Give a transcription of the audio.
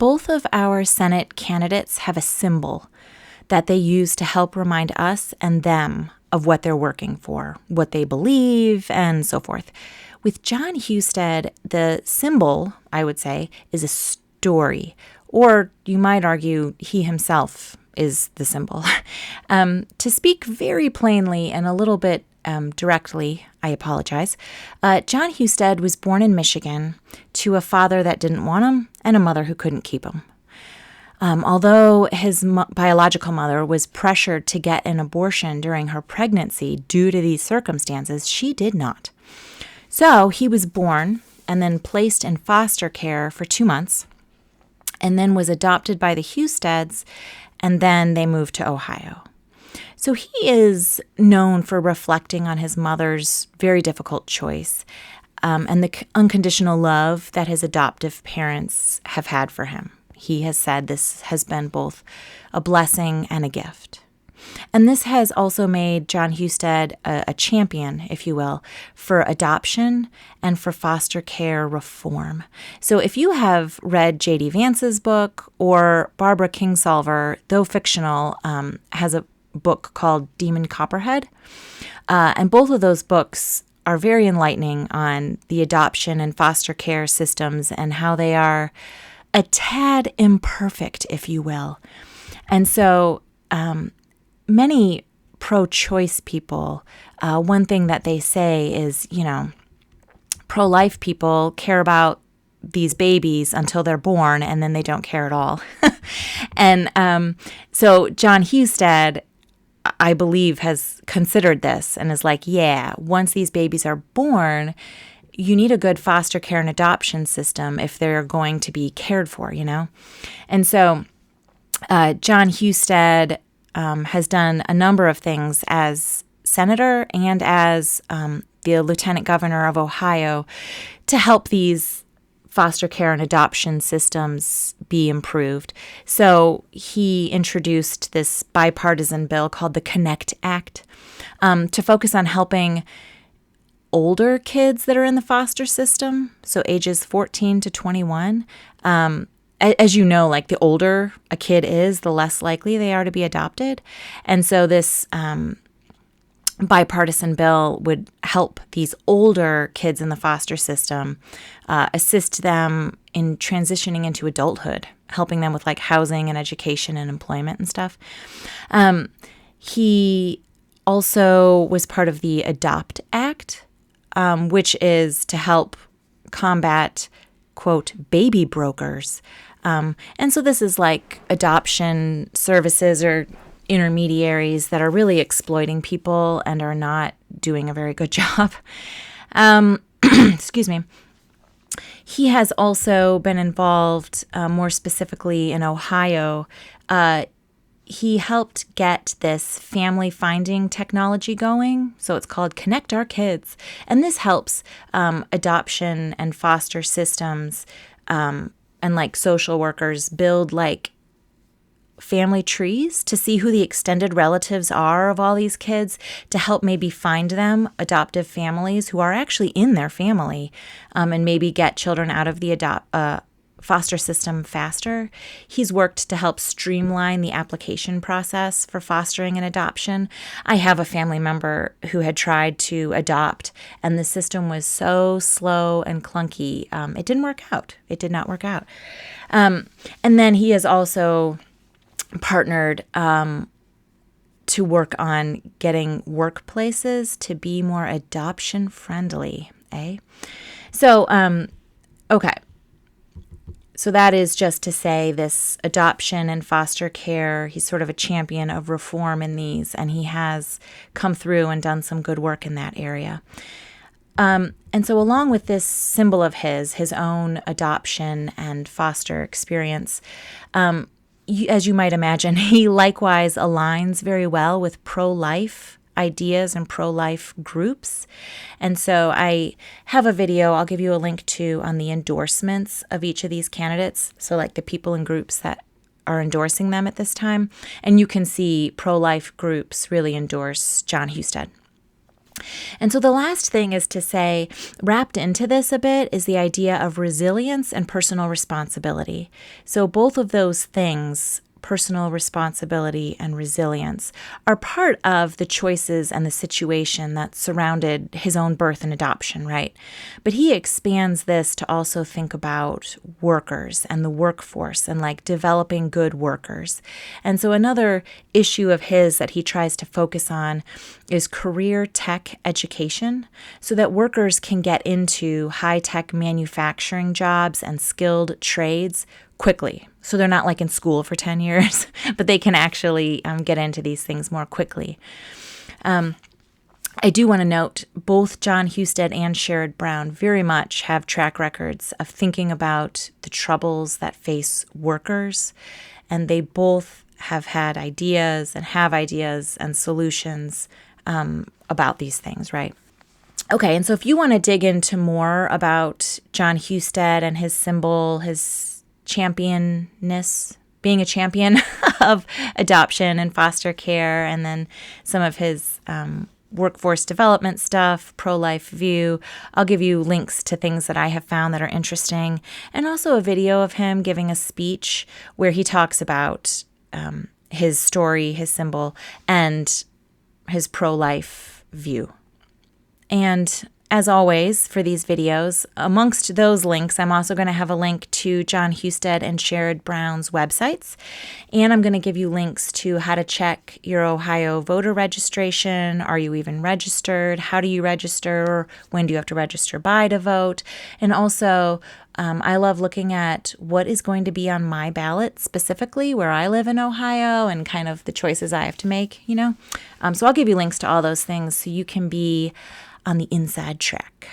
both of our Senate candidates have a symbol that they use to help remind us and them of what they're working for, what they believe, and so forth. With Jon Husted, the symbol, I would say, is a story, or you might argue he himself is the symbol. To speak very plainly and a little bit directly, I apologize. Jon Husted was born in Michigan to a father that didn't want him and a mother who couldn't keep him. Although his biological mother was pressured to get an abortion during her pregnancy due to these circumstances, she did not. So he was born and then placed in foster care for 2 months, and then was adopted by the Husteds, and then they moved to Ohio. So he is known for reflecting on his mother's very difficult choice and the unconditional love that his adoptive parents have had for him. He has said this has been both a blessing and a gift. And this has also made Jon Husted a champion, if you will, for adoption and for foster care reform. So if you have read J.D. Vance's book, or Barbara Kingsolver, though fictional, has a book called Demon Copperhead, and both of those books are very enlightening on the adoption and foster care systems and how they are a tad imperfect, if you will. And so many pro-choice people, one thing that they say is, pro-life people care about these babies until they're born, and then they don't care at all. And so Jon Husted, I believe, has considered this and is like, yeah, once these babies are born, you need a good foster care and adoption system if they're going to be cared for, And so Jon Husted has done a number of things as senator and as the lieutenant governor of Ohio to help these foster care and adoption systems be improved. So he introduced this bipartisan bill called the Connect Act to focus on helping older kids that are in the foster system, so ages 14 to 21. As you know, like the older a kid is, the less likely they are to be adopted. And so this bipartisan bill would help these older kids in the foster system, assist them in transitioning into adulthood, helping them with like housing and education and employment and stuff. He also was part of the Adopt Act, which is to help combat, quote, baby brokers. And so this is like adoption services or intermediaries that are really exploiting people and are not doing a very good job. Excuse me. He has also been involved more specifically in Ohio. He helped get this family finding technology going. So it's called Connect Our Kids. And this helps adoption and foster systems and like social workers build like family trees to see who the extended relatives are of all these kids, to help maybe find them adoptive families who are actually in their family, and maybe get children out of the foster system faster. He's worked to help streamline the application process for fostering and adoption. I have a family member who had tried to adopt, and the system was so slow and clunky. It didn't work out. It did not work out. And then he has also partnered to work on getting workplaces to be more adoption friendly. So, okay. So that is just to say this adoption and foster care, he's sort of a champion of reform in these, and he has come through and done some good work in that area. And so along with this symbol of his own adoption and foster experience, as you might imagine, he likewise aligns very well with pro-life ideas and pro-life groups. And so I have a video I'll give you a link to on the endorsements of each of these candidates. So like the people and groups that are endorsing them at this time. And you can see pro-life groups really endorse Jon Husted. And so the last thing is to say, wrapped into this a bit, is the idea of resilience and personal responsibility. So both of those things, personal responsibility and resilience, are part of the choices and the situation that surrounded his own birth and adoption, right? But he expands this to also think about workers and the workforce and like developing good workers. And so another issue of his that he tries to focus on is career tech education so that workers can get into high-tech manufacturing jobs and skilled trades quickly. So they're not like in school for 10 years, but they can actually get into these things more quickly. I do want to note both Jon Husted and Sherrod Brown very much have track records of thinking about the troubles that face workers, and they both have had ideas and have ideas and solutions about these things, right? Okay, and so if you want to dig into more about Jon Husted and his symbol, his championness, being a champion of adoption and foster care, and then some of his workforce development stuff, pro-life view, I'll give you links to things that I have found that are interesting, and also a video of him giving a speech where he talks about his story, his symbol, and his pro-life view. And as always, for these videos, amongst those links, I'm also going to have a link to Jon Husted and Sherrod Brown's websites. And I'm going to give you links to how to check your Ohio voter registration. Are you even registered? How do you register? When do you have to register by to vote? And also, I love looking at what is going to be on my ballot, specifically where I live in Ohio and kind of the choices I have to make, you know? So I'll give you links to all those things so you can be on the inside track.